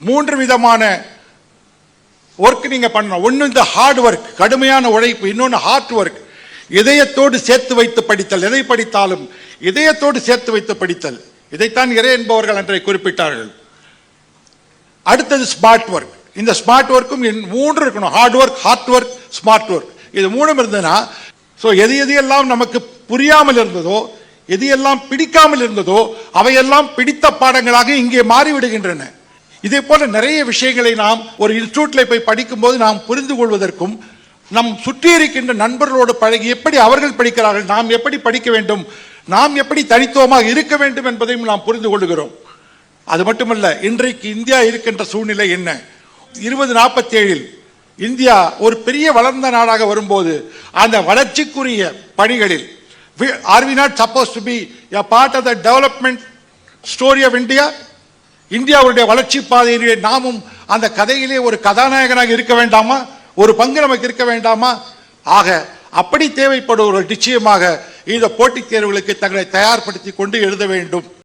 மூன்று விதமான ஒர்க் நீங்க பண்ணணும். ஒன்று இந்த ஹார்ட் ஒர்க், கடுமையான உழைப்பு. இன்னொன்று ஹார்ட் ஒர்க், இதயத்தோடு சேர்த்து வைத்து படித்தல். எதை படித்தாலும் இதயத்தோடு சேர்த்து வைத்து படித்தல். இதைத்தான் இறை என்பவர்கள் அன்றை குறிப்பிட்டார்கள். அடுத்தது ஸ்மார்ட் ஒர்க். இந்த ஸ்மார்ட் ஒர்க்கும் மூன்று இருக்கணும். Hard work, hard work, smart work. இது மூணும் இருந்ததுன்னா எது எதையெல்லாம் நமக்கு புரியாமல் இருந்ததோ, எது எல்லாம் பிடிக்காமல் இருந்ததோ அவையெல்லாம் பிடித்த பாடங்களாக இங்கே மாறிவிடுகின்றன. இதே போல நிறைய விஷயங்களை நாம் ஒரு இன்ஸ்டிடியூட்ல போய் படிக்கும் போது நாம் புரிந்து கொள்வதற்கும், நம் சுற்றி இருக்கின்ற நண்பர்களோடு பழகி எப்படி அவர்கள் படிக்கிறார்கள், நாம் எப்படி படிக்க வேண்டும், நாம் எப்படி தனித்துவமாக இருக்க வேண்டும் என்பதையும் நாம் புரிந்து கொள்கிறோம். அது மட்டுமல்ல, இன்றைக்கு இந்தியா இருக்கின்ற சூழ்நிலை என்ன? 2047 இந்தியா ஒரு பெரிய வளர்ந்த நாடாக வரும்போது அந்த வளர்ச்சிக்குரிய பணிகளில் are we not supposed to be a part of the development story of India? இந்தியாவுடைய வளர்ச்சி பாதையிலே நாமும் அந்த கதையிலே ஒரு கதாநாயகனாக இருக்க வேண்டாமா? ஒரு பங்கு நமக்கு இருக்க வேண்டாமா? ஆக அப்படி தேவைப்படுவர்கள் நிச்சயமாக இந்த போட்டித் தேர்வுகளுக்கு தங்களை தயார்படுத்திக் கொண்டு எழுத வேண்டும்.